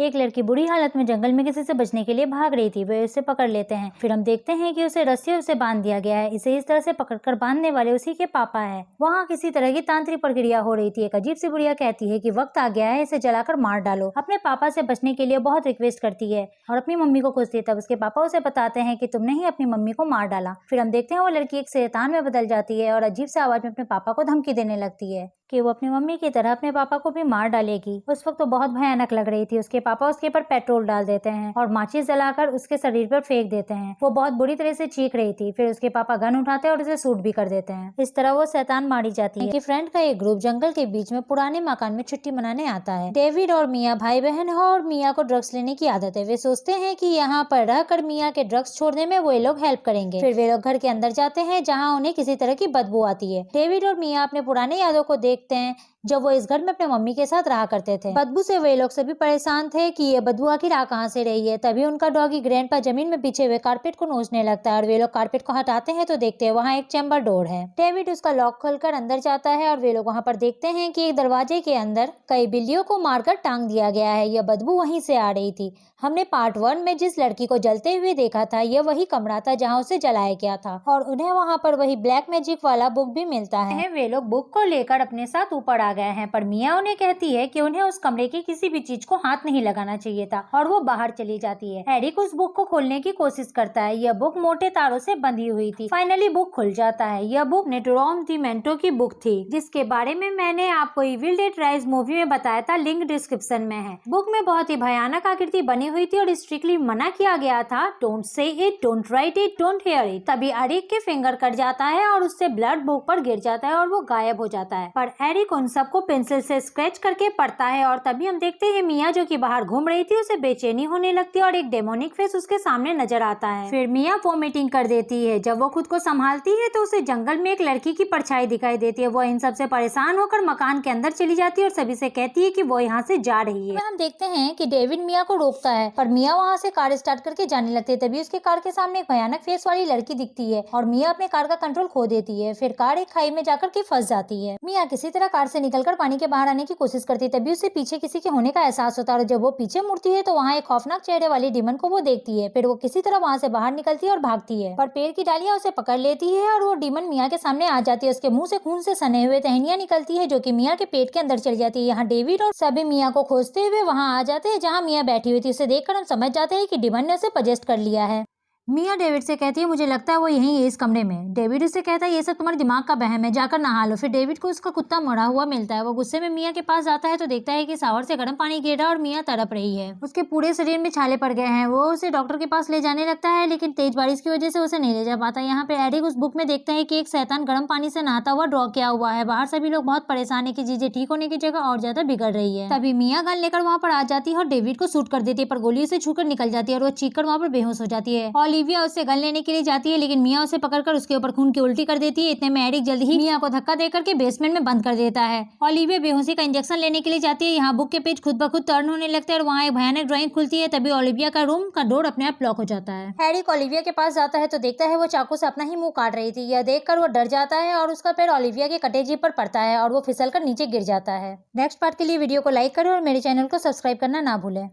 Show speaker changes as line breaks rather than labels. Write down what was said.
एक लड़की बुरी हालत में जंगल में किसी से बचने के लिए भाग रही थी। वे उसे पकड़ लेते हैं। फिर हम देखते हैं कि उसे रस्सियों से बांध दिया गया है। इसे इस तरह से पकड़कर बांधने वाले उसी के पापा है। वहाँ किसी तरह की तांत्रिक प्रक्रिया हो रही थी। एक अजीब सी बुढ़िया कहती है कि वक्त आ गया है, इसे जलाकर मार डालो। अपने पापा से बचने के लिए बहुत रिक्वेस्ट करती है और अपनी मम्मी को खोजती है। तब उसके पापा उसे बताते हैं कि तुमने ही अपनी मम्मी को मार डाला। फिर हम देखते हैं वो लड़की एक शैतान में बदल जाती है और अजीब से आवाज में अपने पापा को धमकी देने लगती है कि वो अपनी मम्मी की तरह अपने पापा को भी मार डालेगी। उस वक्त तो बहुत भयानक लग रही थी। उसके पापा उसके ऊपर पेट्रोल डाल देते हैं और माचिस जलाकर उसके शरीर पर फेंक देते हैं। वो बहुत बुरी तरह से चीख रही थी। फिर उसके पापा गन उठाते हैं और उसे शूट भी कर देते हैं। इस तरह वो शैतान मारी जाती है। कि फ्रेंड का एक ग्रुप जंगल के बीच में पुराने मकान में छुट्टी मनाने आता है। डेविड और मिया भाई बहन है और मिया को ड्रग्स लेने की आदत है। वे सोचते हैं कि यहाँ पर रहकर मिया के ड्रग्स छोड़ने में वो लोग हेल्प करेंगे। फिर वे लोग घर के अंदर जाते हैं जहाँ उन्हें किसी तरह की बदबू आती है। डेविड और मिया अपने पुराने यादों को देखते हैं जब वो इस घर में अपने मम्मी के साथ रहा करते थे। बदबू से वे लोग सभी परेशान थे कि ये बदबू आखिर आ कहाँ से रही है। तभी उनका डॉगी ग्रैंडपा जमीन में बिछे हुए कारपेट को नोचने लगता है और वे लोग कारपेट को हटाते हैं तो देखते हैं वहाँ एक चैम्बर डोर है। डेविड उसका लॉक खोलकर अंदर जाता है और वे लोग वहाँ पर देखते हैं कि एक दरवाजे के अंदर कई बिल्लियों को मारकर टांग दिया गया है। यह बदबू वहीं से आ रही थी। हमने पार्ट 1 में जिस लड़की को जलते हुए देखा था, यह वही कमरा था जहाँ उसे जलाया गया था और उन्हें वहाँ पर वही ब्लैक मैजिक वाला बुक भी मिलता है। वे लोग बुक को लेकर अपने साथ ऊपर आ गए हैं, पर मिया उन्हें कहती है कि उन्हें उस कमरे की किसी भी चीज को हाथ नहीं लगाना चाहिए था और वो बाहर चली जाती है। एरिक उस बुक को खोलने की कोशिश करता है। यह बुक मोटे तारों से बंधी हुई थी। फाइनली बुक खुल जाता है। यह बुक नेटोरॉम दी मेंटो की बुक थी, जिसके बारे में मैंने आपको इविल डेड राइज मूवी में बताया था। लिंक डिस्क्रिप्शन में है। बुक में बहुत ही भयानक आकृति बनी हुई थी और स्ट्रिक्टली मना किया गया था, don't say it, don't write it, don't here it. तभी एरिक के फिंगर कट जाता है और उससे ब्लड बुक पर गिर जाता है और वो गायब हो जाता है। पर एरिक उन सबको पेंसिल से स्क्रैच करके पढ़ता है और तभी हम देखते हैं मिया जो कि बाहर घूम रही थी, उसे बेचैनी होने लगती है और एक डेमोनिक फेस उसके सामने नजर आता है। फिर मिया वोमिटिंग कर देती है। जब वो खुद को संभालती है तो उसे जंगल में एक लड़की की परछाई दिखाई देती है। वो इन सबसे परेशान होकर मकान के अंदर चली जाती है और सभी से कहती है कि वो यहाँ से जा रही है। हम देखते हैं कि डेविड मिया को रोकता है पर मिया वहाँ से कार स्टार्ट करके जाने लगती है। तभी उसके कार के सामने एक भयानक फेस वाली लड़की दिखती है और मिया अपने कार का कंट्रोल खो देती है। फिर कार एक खाई में जाकर के फंस जाती है। मिया किसी तरह कार से निकलकर पानी के बाहर आने की कोशिश करती है। तभी उसे पीछे किसी के होने का एहसास होता है और जब वो पीछे मुड़ती है तो वहाँ एक खौफनाक चेहरे वाली डीमन को वो देखती है। फिर वो किसी तरह वहाँ से बाहर निकलती है और भागती है, पर पेड़ की डालियां उसे पकड़ लेती है और वो डीमन मिया के सामने आ जाती है। उसके मुंह से खून से सने हुए टहनियां निकलती है जो कि मिया के पेट के अंदर चली जाती है। यहाँ डेविड और सभी मिया को खोजते हुए वहाँ आ जाते हैं जहाँ मिया बैठी हुई थी। उसे देखकर हम समझ जाते हैं कि डीमन ने उसे पजेस्ट कर लिया है। मिया डेविड से कहती है मुझे लगता है वो यहीं है इस कमरे में। डेविड उससे कहता है ये सब तुम्हारे दिमाग का वहम है, जाकर नहा लो। फिर डेविड को उसका कुत्ता मरा हुआ मिलता है। वो गुस्से में मिया के पास जाता है तो देखता है कि शावर से गर्म पानी गिर रहा है और मिया तड़प रही है। उसके पूरे शरीर में छाले पड़ गए हैं। वो उसे डॉक्टर के पास ले जाने लगता है लेकिन तेज बारिश की वजह से उसे नहीं ले जा पाता। यहाँ पे एरिक उस बुक में देखते हैं कि एक शैतान गर्म पानी से नहाता हुआ ड्रॉ किया हुआ है। बाहर सभी लोग बहुत परेशान है कि चीजें ठीक होने की जगह और ज्यादा बिगड़ रही है। तभी मिया गन लेकर वहाँ पर आ जाती है और डेविड को शूट कर देती है, पर गोली उसे छूकर निकल जाती है और वो चीखकर वहाँ पर बेहोश हो जाती है। ओलिविया उससे गन लेने के लिए जाती है लेकिन मिया उसे पकड़कर उसके ऊपर खून की उल्टी कर देती है। इतने में एरिक जल्दी ही मिया को धक्का देकर के बेसमेंट में बंद कर देता है। ओलिविया बेहोशी का इंजेक्शन लेने के लिए जाती है। यहाँ बुक के पेज खुद ब खुद टर्न होने लगते हैं और वहाँ एक भयानक ड्राइंग खुलती है। तभी ओलिविया का रूम का डोर अपने आप लॉक हो जाता है। एरिक ओलिविया के पास जाता है तो देखता है वो चाकू से अपना ही मुंह काट रही थी। यह देखकर वो डर जाता है और उसका पैर ओलिविया के कटे जीभ पर पड़ता है और वो फिसलकर नीचे गिर जाता है। नेक्स्ट पार्ट के लिए वीडियो को लाइक करें और मेरे चैनल को सब्सक्राइब करना ना भूलें।